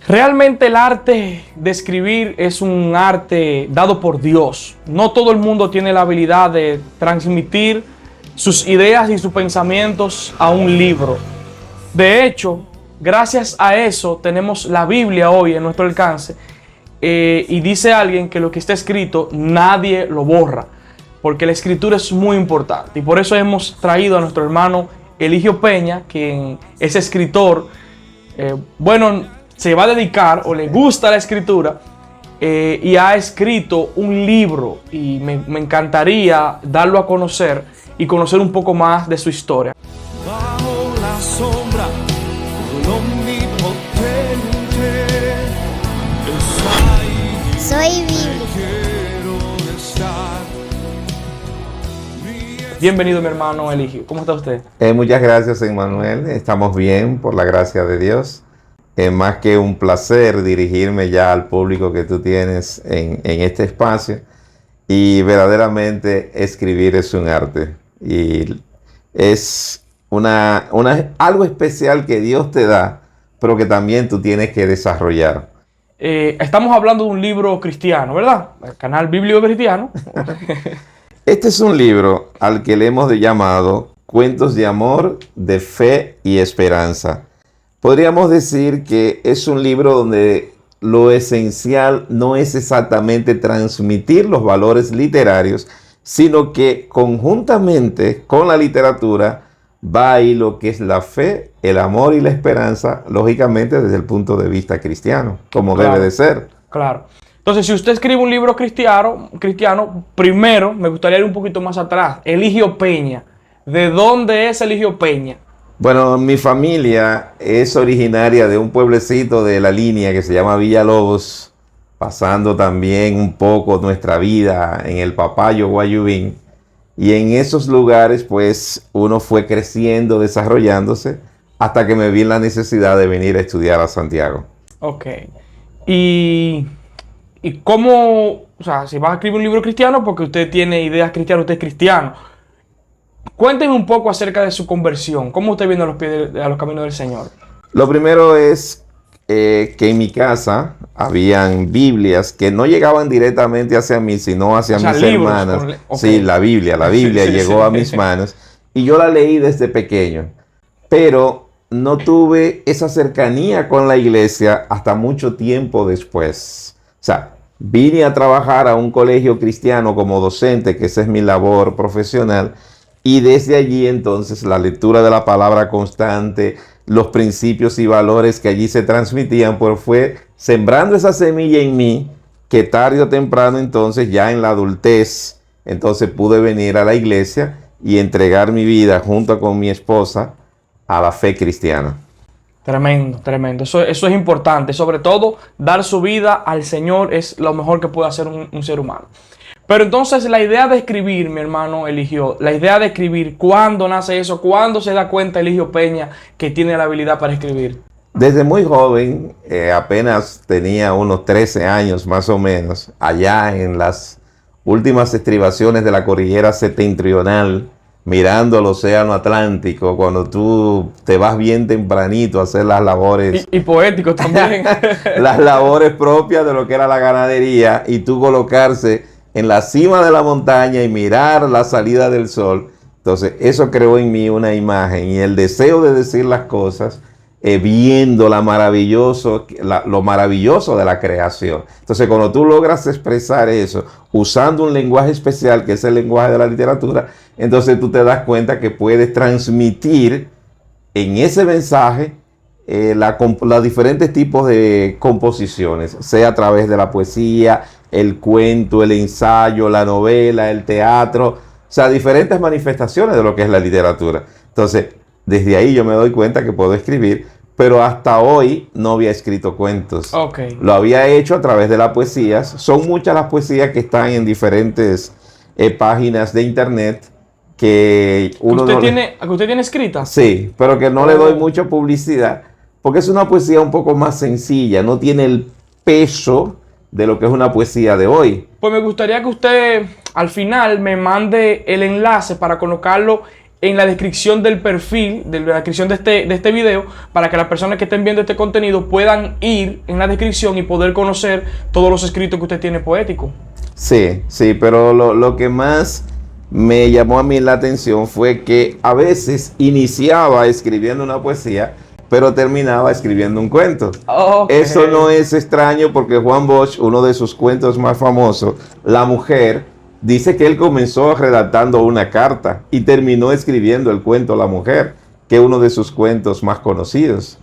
Realmente el arte de escribir es un arte dado por Dios. No todo el mundo tiene la habilidad de transmitir sus ideas y sus pensamientos a un libro. De hecho, gracias a eso tenemos la Biblia hoy en nuestro alcance. Y dice alguien que lo que está escrito nadie lo borra, porque la escritura es muy importante. Y por eso hemos traído a nuestro hermano Eligio Peña, quien es escritor. Se va a dedicar o le gusta la escritura y ha escrito un libro y me encantaría darlo a conocer y conocer un poco más de su historia. Bajo la sombra del omnipotente, Soy bíblico. quiero estar. Bienvenido, mi hermano Eligio. ¿Cómo está usted? Muchas gracias, Emmanuel. Estamos bien, por la gracia de Dios. Es más que un placer dirigirme ya al público que tú tienes en este espacio. Y verdaderamente escribir es un arte. Y es algo especial que Dios te da, pero que también tú tienes que desarrollar. Estamos hablando de un libro cristiano, ¿verdad? El canal bíblico cristiano. Este es un libro al que le hemos llamado Cuentos de Amor, de Fe y Esperanza. Podríamos decir que es un libro donde lo esencial no es exactamente transmitir los valores literarios, sino que conjuntamente con la literatura va ahí lo que es la fe, el amor y la esperanza, lógicamente desde el punto de vista cristiano, como Claro. debe de ser. Claro. Entonces, si usted escribe un libro cristiano, primero me gustaría ir un poquito más atrás. Eligio Peña. ¿De dónde es Eligio Peña? Bueno, mi familia es originaria de un pueblecito de la línea que se llama Villalobos, pasando también un poco nuestra vida en el Papayo, Guayubín. Y en esos lugares, pues, uno fue creciendo, desarrollándose, hasta que me vi en la necesidad de venir a estudiar a Santiago. Ok. ¿Y cómo, o sea, si vas a escribir un libro cristiano, porque usted tiene ideas cristianas, usted es cristiano? Cuéntenme un poco acerca de su conversión. ¿Cómo usted vino a los pies a los caminos del Señor? Lo primero es que en mi casa habían Biblias que no llegaban directamente hacia mí, sino hacia O sea, mis libros, hermanas. ok. Sí, la Biblia Sí, sí, llegó sí. a mis manos y yo la leí desde pequeño, pero no tuve esa cercanía con la iglesia hasta mucho tiempo después. O sea, vine a trabajar a un colegio cristiano como docente, que esa es mi labor profesional, y desde allí entonces la lectura de la palabra constante, los principios y valores que allí se transmitían, pues fue sembrando esa semilla en mí, que tarde o temprano entonces ya en la adultez, entonces pude venir a la iglesia y entregar mi vida junto con mi esposa a la fe cristiana. Tremendo, tremendo. Eso es importante. Sobre todo, dar su vida al Señor es lo mejor que puede hacer un ser humano. Pero entonces la idea de escribir, mi hermano Eligio, la idea de escribir, ¿cuándo nace eso? ¿Cuándo se da cuenta Eligio Peña que tiene la habilidad para escribir? Desde muy joven, apenas tenía unos 13 años más o menos, allá en las últimas estribaciones de la cordillera septentrional, mirando el océano Atlántico, cuando tú te vas bien tempranito a hacer las labores, Y poético también. las labores propias de lo que era la ganadería, y tú colocarse en la cima de la montaña y mirar la salida del sol. Entonces eso creó en mí una imagen y el deseo de decir las cosas viendo lo maravilloso de la creación. Entonces cuando tú logras expresar eso usando un lenguaje especial, que es el lenguaje de la literatura, entonces tú te das cuenta que puedes transmitir en ese mensaje los diferentes tipos de composiciones, sea a través de la poesía, el cuento, el ensayo, la novela, el teatro, o sea, diferentes manifestaciones de lo que es la literatura. Entonces, desde ahí yo me doy cuenta que puedo escribir, pero hasta hoy no había escrito cuentos. Ok. Lo había hecho a través de las poesías. Son muchas las poesías que están en diferentes páginas de internet que uno ¿Que no usted tiene escrita? Sí, pero que no le doy mucha publicidad, porque es una poesía un poco más sencilla, no tiene el peso de lo que es una poesía de hoy. Pues me gustaría que usted al final me mande el enlace para colocarlo en la descripción del perfil, de la descripción de este video, para que las personas que estén viendo este contenido puedan ir en la descripción y poder conocer todos los escritos que usted tiene poéticos. Sí, sí, pero lo que más me llamó a mí la atención fue que a veces iniciaba escribiendo una poesía, pero terminaba escribiendo un cuento. Okay. Eso no es extraño porque Juan Bosch, uno de sus cuentos más famosos, La Mujer, dice que él comenzó redactando una carta y terminó escribiendo el cuento La Mujer, que es uno de sus cuentos más conocidos.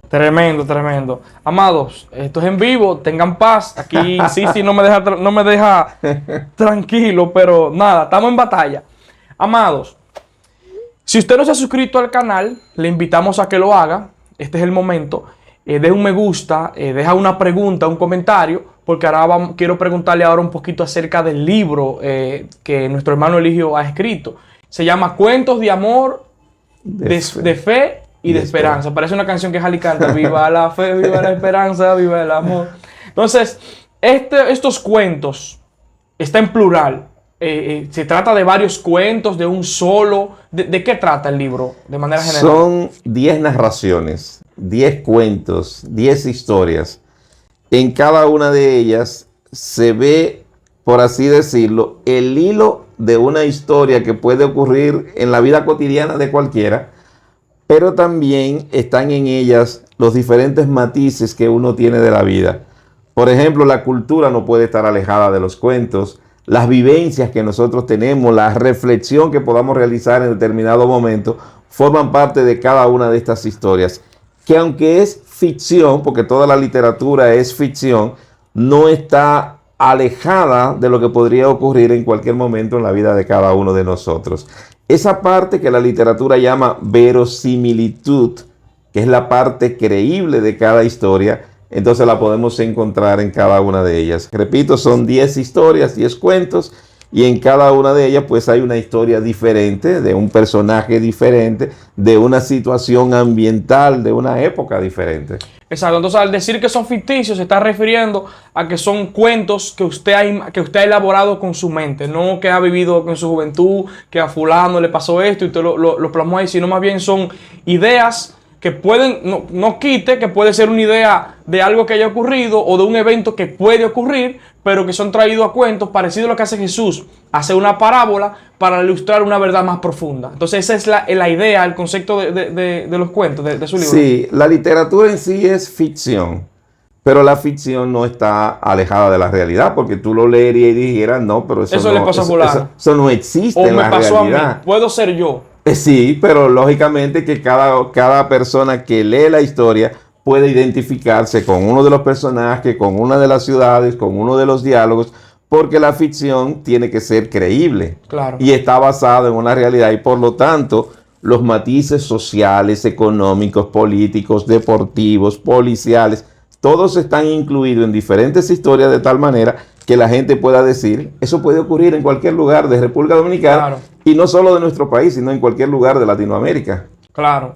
Tremendo, tremendo. Amados, esto es en vivo, tengan paz. Aquí sí, no me deja tranquilo, pero nada, estamos en batalla. Amados, si usted no se ha suscrito al canal, le invitamos a que lo haga. Este es el momento. Deja un me gusta, deja una pregunta, un comentario, porque ahora quiero preguntarle ahora un poquito acerca del libro que nuestro hermano Eligio ha escrito. Se llama Cuentos de Amor, de Fe y de Esperanza. Parece una canción que Jali canta. Viva la fe, viva la esperanza, viva el amor. Entonces, estos cuentos está en plural. Se trata de varios cuentos, de un solo. ¿De qué trata el libro de manera general? Son 10 narraciones, 10 cuentos, 10 historias. En cada una de ellas se ve, por así decirlo, el hilo de una historia que puede ocurrir en la vida cotidiana de cualquiera, pero también están en ellas los diferentes matices que uno tiene de la vida. Por ejemplo, la cultura no puede estar alejada de los cuentos, las vivencias que nosotros tenemos, la reflexión que podamos realizar en determinado momento, forman parte de cada una de estas historias, que aunque es ficción, porque toda la literatura es ficción, no está alejada de lo que podría ocurrir en cualquier momento en la vida de cada uno de nosotros. Esa parte que la literatura llama verosimilitud, que es la parte creíble de cada historia, entonces la podemos encontrar en cada una de ellas. Repito, son 10 historias, 10 cuentos, y en cada una de ellas pues hay una historia diferente, de un personaje diferente, de una situación ambiental, de una época diferente. Exacto, entonces al decir que son ficticios se está refiriendo a que son cuentos que usted ha elaborado con su mente, no que ha vivido en su juventud, que a fulano le pasó esto y usted lo plasmó ahí, sino más bien son ideas que pueden, no quite, que puede ser una idea de algo que haya ocurrido o de un evento que puede ocurrir, pero que son traídos a cuentos, parecido a lo que hace Jesús, hace una parábola para ilustrar una verdad más profunda. Entonces esa es la idea, el concepto de los cuentos, de su libro. Sí, la literatura en sí es ficción, pero la ficción no está alejada de la realidad, porque tú lo leerías y dijeras, no, pero eso le pasó a fulano. Eso no existe en la realidad. O me pasó a mí, puedo ser yo. Sí, pero lógicamente que cada persona que lee la historia puede identificarse con uno de los personajes, con una de las ciudades, con uno de los diálogos, porque la ficción tiene que ser creíble. Claro. Y está basada en una realidad y por lo tanto los matices sociales, económicos, políticos, deportivos, policiales, todos están incluidos en diferentes historias de tal manera que la gente pueda decir, eso puede ocurrir en cualquier lugar de República Dominicana, claro, y no solo de nuestro país, sino en cualquier lugar de Latinoamérica. Claro,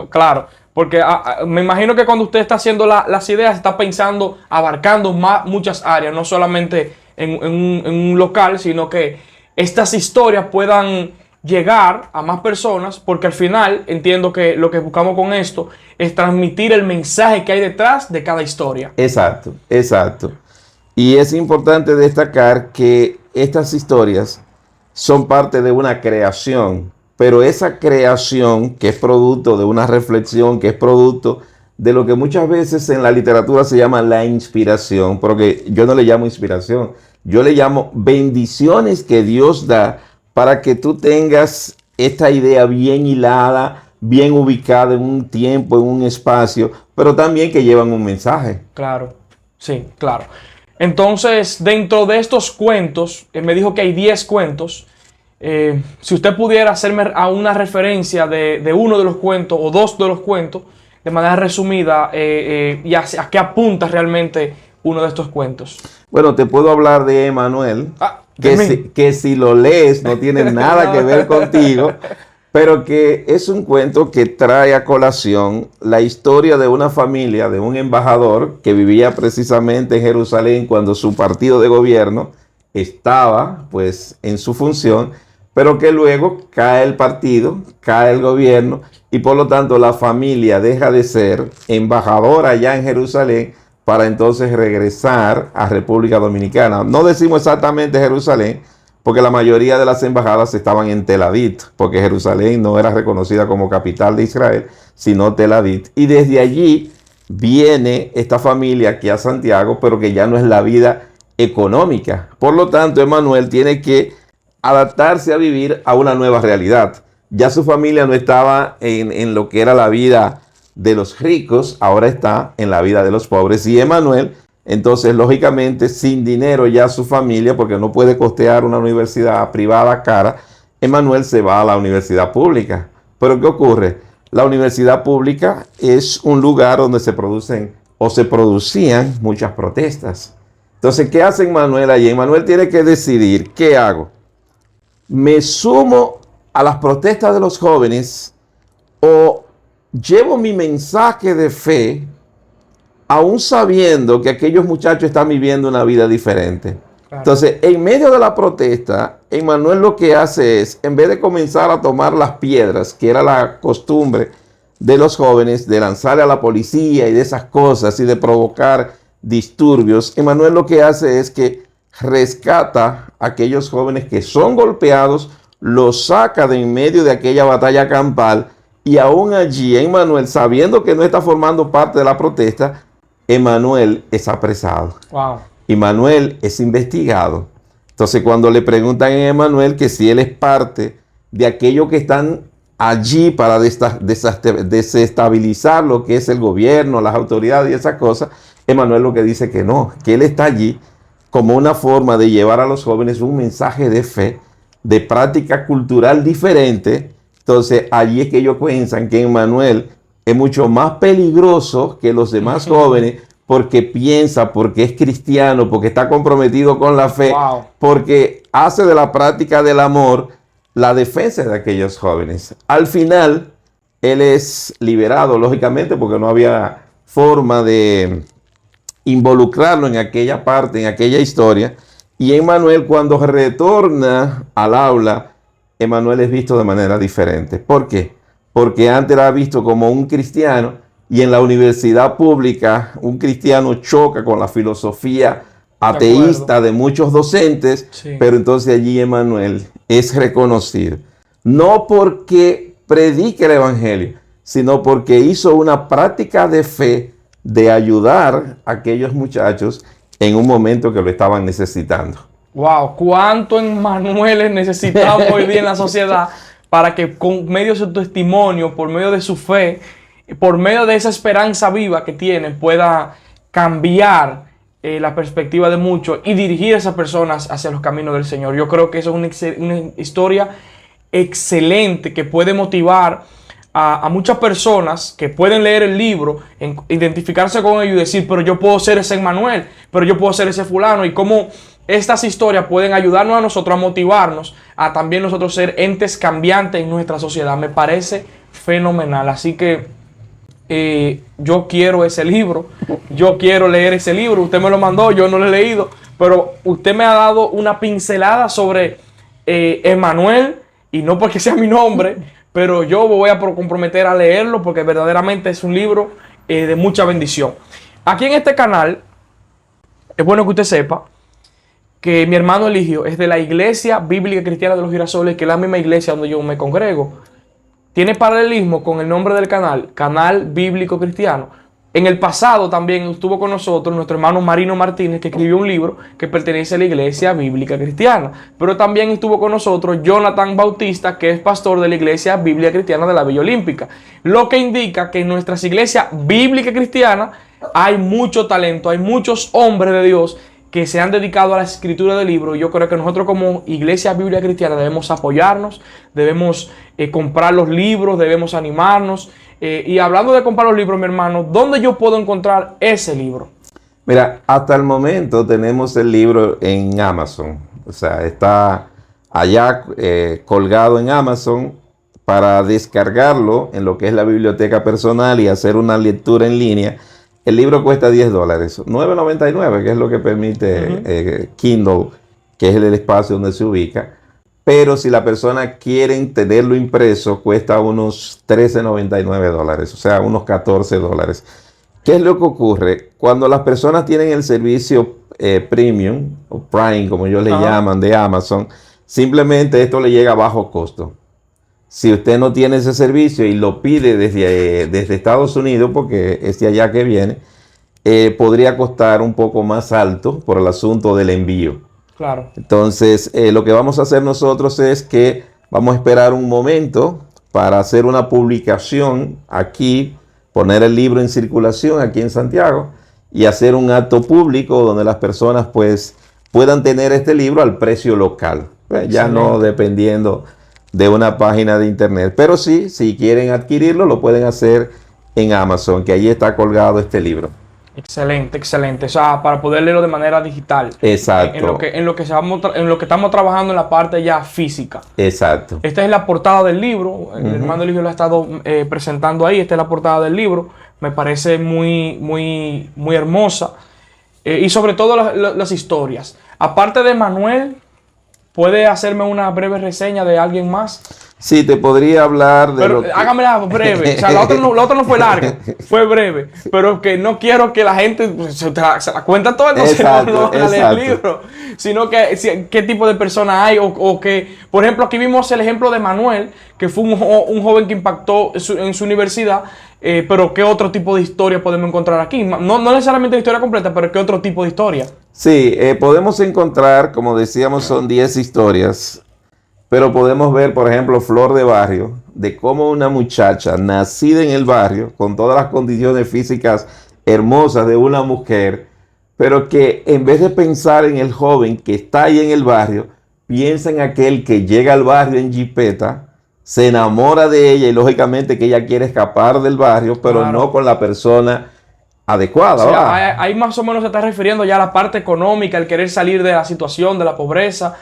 claro, porque me imagino que cuando usted está haciendo las ideas, está pensando, abarcando muchas áreas, no solamente en un local, sino que estas historias puedan llegar a más personas, porque al final entiendo que lo que buscamos con esto es transmitir el mensaje que hay detrás de cada historia. Exacto, exacto. Y es importante destacar que estas historias son parte de una creación, pero esa creación que es producto de una reflexión, que es producto de lo que muchas veces en la literatura se llama la inspiración, porque yo no le llamo inspiración, yo le llamo bendiciones que Dios da para que tú tengas esta idea bien hilada, bien ubicada en un tiempo, en un espacio, pero también que llevan un mensaje. Claro, sí, claro. Entonces, dentro de estos cuentos, me dijo que hay 10 cuentos. Si usted pudiera hacerme a una referencia de uno de los cuentos o dos de los cuentos, de manera resumida, y a qué apunta realmente uno de estos cuentos. Bueno, te puedo hablar de Emanuel, que si lo lees no tiene nada que ver contigo, pero que es un cuento que trae a colación la historia de una familia, de un embajador que vivía precisamente en Jerusalén cuando su partido de gobierno estaba pues en su función, pero que luego cae el partido, cae el gobierno y por lo tanto la familia deja de ser embajadora allá en Jerusalén para entonces regresar a República Dominicana. No decimos exactamente Jerusalén, porque la mayoría de las embajadas estaban en Tel Aviv, porque Jerusalén no era reconocida como capital de Israel, sino Tel Aviv. Y desde allí viene esta familia aquí a Santiago, pero que ya no es la vida económica. Por lo tanto, Emmanuel tiene que adaptarse a vivir a una nueva realidad. Ya su familia no estaba en lo que era la vida de los ricos, ahora está en la vida de los pobres. Y Emmanuel, entonces, lógicamente, sin dinero ya su familia, porque no puede costear una universidad privada cara, Emmanuel se va a la universidad pública. Pero ¿qué ocurre? La universidad pública es un lugar donde se producen o se producían muchas protestas. Entonces, ¿qué hace Emmanuel allí? Emmanuel tiene que decidir, ¿qué hago? ¿Me sumo a las protestas de los jóvenes o llevo mi mensaje de fe aún sabiendo que aquellos muchachos están viviendo una vida diferente? Claro. Entonces, en medio de la protesta, Emmanuel lo que hace es, en vez de comenzar a tomar las piedras, que era la costumbre de los jóvenes, de lanzarle a la policía y de esas cosas y de provocar disturbios, Emmanuel lo que hace es que rescata a aquellos jóvenes que son golpeados, los saca de en medio de aquella batalla campal y aún allí, Emmanuel, sabiendo que no está formando parte de la protesta, Emmanuel es apresado. Wow. Emmanuel es investigado. Entonces, cuando le preguntan a Emmanuel que si él es parte de aquello que están allí para desestabilizar lo que es el gobierno, las autoridades y esas cosas, Emmanuel lo que dice que no, que él está allí como una forma de llevar a los jóvenes un mensaje de fe, de práctica cultural diferente. Entonces, allí es que ellos piensan que Emmanuel es mucho más peligroso que los demás jóvenes porque piensa, porque es cristiano, porque está comprometido con la fe, wow, porque hace de la práctica del amor la defensa de aquellos jóvenes. Al final, él es liberado, lógicamente, porque no había forma de involucrarlo en aquella parte, en aquella historia. Y Emmanuel, cuando retorna al aula, Emmanuel es visto de manera diferente. ¿Por qué? Porque antes era visto como un cristiano y en la universidad pública un cristiano choca con la filosofía ateísta de muchos docentes, sí, pero entonces allí Emmanuel es reconocido. No porque predique el evangelio, sino porque hizo una práctica de fe de ayudar a aquellos muchachos en un momento que lo estaban necesitando. Wow, cuánto Emmanuel necesitamos hoy día en la sociedad para que con medio de su testimonio, por medio de su fe, por medio de esa esperanza viva que tiene, pueda cambiar la perspectiva de muchos y dirigir a esas personas hacia los caminos del Señor. Yo creo que eso es una historia excelente que puede motivar a muchas personas que pueden leer el libro, identificarse con ellos y decir, pero yo puedo ser ese Emmanuel, pero yo puedo ser ese fulano, y cómo estas historias pueden ayudarnos a nosotros a motivarnos a también nosotros ser entes cambiantes en nuestra sociedad. Me parece fenomenal. Así que yo quiero ese libro, yo quiero leer ese libro. Usted me lo mandó, yo no lo he leído, pero usted me ha dado una pincelada sobre Emmanuel, y no porque sea mi nombre, pero yo voy a comprometer a leerlo porque verdaderamente es un libro de mucha bendición. Aquí en este canal, es bueno que usted sepa que mi hermano Eligio es de la Iglesia Bíblica Cristiana de los Girasoles, que es la misma iglesia donde yo me congrego. Tiene paralelismo con el nombre del canal, Canal Bíblico Cristiano. En el pasado también estuvo con nosotros nuestro hermano Marino Martínez, que escribió un libro que pertenece a la Iglesia Bíblica Cristiana. Pero también estuvo con nosotros Jonathan Bautista, que es pastor de la Iglesia Bíblica Cristiana de la Villa Olímpica. Lo que indica que en nuestras iglesias bíblicas cristianas hay mucho talento, hay muchos hombres de Dios que se han dedicado a la escritura del libro. Yo creo que nosotros como Iglesia Bíblica Cristiana debemos apoyarnos, debemos comprar los libros, debemos animarnos. Y hablando de comprar los libros, mi hermano, ¿dónde yo puedo encontrar ese libro? Mira, hasta el momento tenemos el libro en Amazon. O sea, está allá colgado en Amazon para descargarlo en lo que es la biblioteca personal y hacer una lectura en línea. El libro cuesta $10, $9.99, que es lo que permite Kindle, que es el espacio donde se ubica. pero si la persona quiere tenerlo impreso, cuesta unos $13.99, o sea, unos $14. ¿Qué es lo que ocurre? Cuando las personas tienen el servicio premium, o Prime, como ellos le llaman, de Amazon, simplemente esto le llega a bajo costo. Si usted no tiene ese servicio y lo pide desde Estados Unidos, porque es de allá que viene, podría costar un poco más alto por el asunto del envío. Claro. Entonces, lo que vamos a hacer nosotros es que vamos a esperar un momento para hacer una publicación aquí, poner el libro en circulación aquí en Santiago y hacer un acto público donde las personas pues puedan tener este libro al precio local. Ya no dependiendo de una página de internet. Pero sí, si quieren adquirirlo, lo pueden hacer en Amazon, que allí está colgado este libro. Excelente, excelente. O sea, para poder leerlo de manera digital. Exacto. En lo que estamos trabajando en la parte ya física. Exacto. Esta es la portada del libro. El hermano Eligio lo ha estado presentando ahí. Esta es la portada del libro. Me parece muy hermosa. Y sobre todo las historias. Aparte de Manuel, ¿puede hacerme una breve reseña de alguien más? Sí, te podría hablar de pero hágamela breve. O sea, la otra no fue larga, fue breve. Pero que no quiero que la gente se la cuenta toda, entonces no van a leer el libro. Sino que qué tipo de persona hay. O que, por ejemplo, aquí vimos el ejemplo de Manuel, que fue un joven que impactó en su universidad. Pero ¿qué otro tipo de historia podemos encontrar aquí? No necesariamente la historia completa, pero ¿qué otro tipo de historia? Sí, podemos encontrar, como decíamos, son 10 historias, pero podemos ver, por ejemplo, Flor de Barrio, de cómo una muchacha nacida en el barrio, con todas las condiciones físicas hermosas de una mujer, pero que en vez de pensar en el joven que está ahí en el barrio, piensa en aquel que llega al barrio en jipeta, se enamora de ella y lógicamente que ella quiere escapar del barrio, pero claro, no con la persona adecuada. O sea, ahí más o menos se está refiriendo ya a la parte económica, el querer salir de la situación, de la pobreza.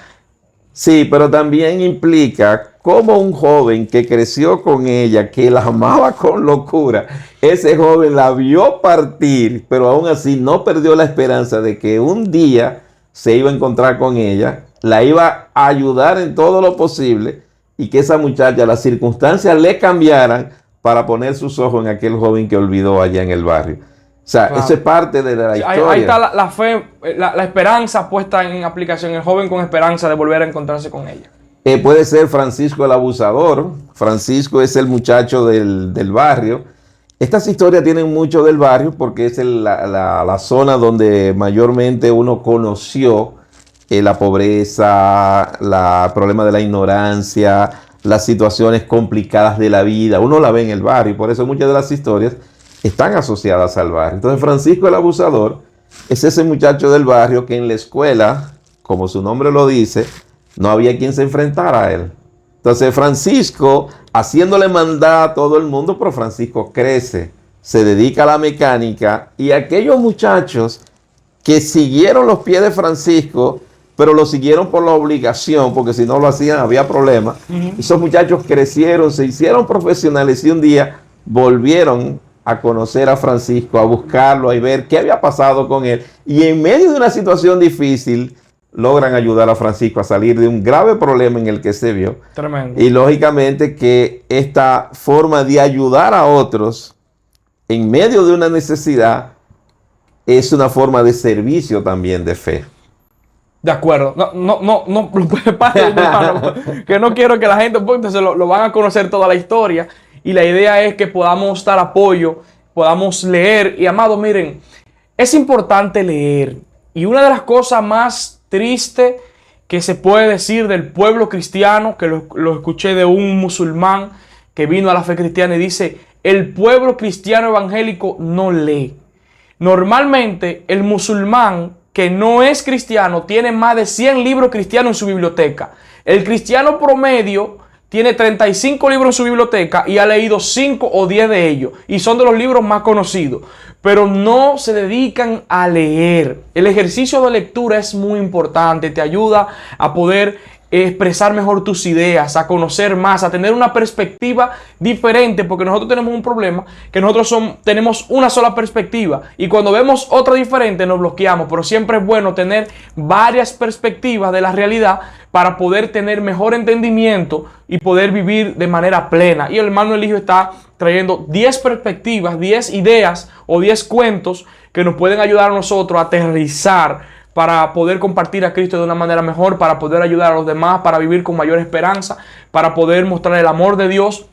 Sí, pero también implica cómo un joven que creció con ella, que la amaba con locura, ese joven la vio partir, pero aún así no perdió la esperanza de que un día se iba a encontrar con ella, la iba a ayudar en todo lo posible, y que esa muchacha, las circunstancias le cambiaran para poner sus ojos en aquel joven que olvidó allá en el barrio. O sea, claro, eso es parte de la historia. Ahí está la fe, la esperanza puesta en aplicación. El joven con esperanza de volver a encontrarse con ella. Puede ser Francisco el abusador. Francisco es el muchacho del barrio. Estas historias tienen mucho del barrio porque es la zona donde mayormente uno conoció la pobreza, el problema de la ignorancia, las situaciones complicadas de la vida. Uno la ve en el barrio y por eso muchas de las historias están asociadas al barrio. Entonces Francisco el abusador es ese muchacho del barrio que en la escuela, como su nombre lo dice, no había quien se enfrentara a él. Entonces Francisco, haciéndole maldad a todo el mundo, pero Francisco crece, se dedica a la mecánica y aquellos muchachos que siguieron los pies de Francisco, pero lo siguieron por la obligación, porque si no lo hacían había problemas. Esos muchachos crecieron, se hicieron profesionales y un día volvieron a conocer a Francisco, a buscarlo, a ver qué había pasado con él. Y en medio de una situación difícil, logran ayudar a Francisco a salir de un grave problema en el que se vio. Tremendo. Y lógicamente que esta forma de ayudar a otros en medio de una necesidad es una forma de servicio también de fe. De acuerdo. No, hermano, que no quiero que la gente, pues, entonces lo van a conocer toda la historia. Y la idea es que podamos dar apoyo, podamos leer. Y amado, miren, es importante leer. Y una de las cosas más tristes que se puede decir del pueblo cristiano, que lo escuché de un musulmán que vino a la fe cristiana y dice, el pueblo cristiano evangélico no lee. Normalmente el musulmán que no es cristiano tiene más de 100 libros cristianos en su biblioteca. El cristiano promedio tiene 35 libros en su biblioteca y ha leído 5 o 10 de ellos. Y son de los libros más conocidos. Pero no se dedican a leer. El ejercicio de lectura es muy importante. Te ayuda a poder expresar mejor tus ideas, a conocer más, a tener una perspectiva diferente, porque nosotros tenemos un problema, que nosotros tenemos una sola perspectiva y cuando vemos otra diferente nos bloqueamos, pero siempre es bueno tener varias perspectivas de la realidad para poder tener mejor entendimiento y poder vivir de manera plena. Y el hermano Eligio está trayendo 10 perspectivas, 10 ideas o 10 cuentos que nos pueden ayudar a nosotros a aterrizar para poder compartir a Cristo de una manera mejor, para poder ayudar a los demás, para vivir con mayor esperanza, para poder mostrar el amor de Dios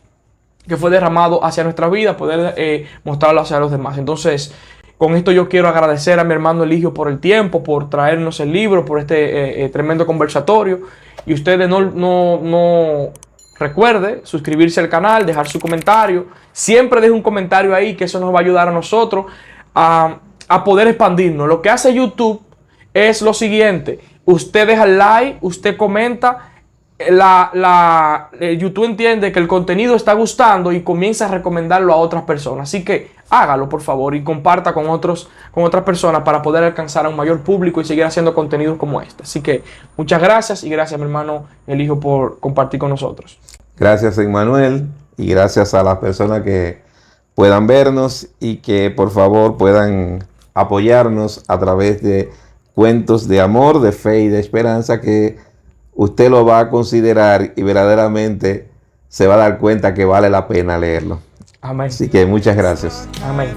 que fue derramado hacia nuestra vida, poder mostrarlo hacia los demás. Entonces, con esto yo quiero agradecer a mi hermano Eligio por el tiempo, por traernos el libro, por este tremendo conversatorio. Y ustedes no recuerde suscribirse al canal, dejar su comentario. Siempre deje un comentario ahí, que eso nos va a ayudar a nosotros a poder expandirnos. Lo que hace YouTube es lo siguiente: usted deja el like, usted comenta, YouTube entiende que el contenido está gustando y comienza a recomendarlo a otras personas. Así que hágalo, por favor, y comparta con otras personas para poder alcanzar a un mayor público y seguir haciendo contenidos como este. Así que muchas gracias, y gracias, mi hermano Eligio, por compartir con nosotros. Gracias, Emmanuel, y gracias a las personas que puedan vernos y que por favor puedan apoyarnos a través de cuentos de amor, de fe y de esperanza, que usted lo va a considerar y verdaderamente se va a dar cuenta que vale la pena leerlo. Amén. Así que muchas gracias. Amén.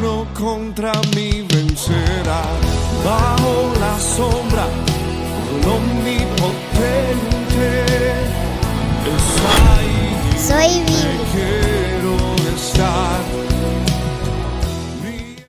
Ninguno contra mí vencerá. Bajo la sombra del omnipotente está ahí. Soy Vivi.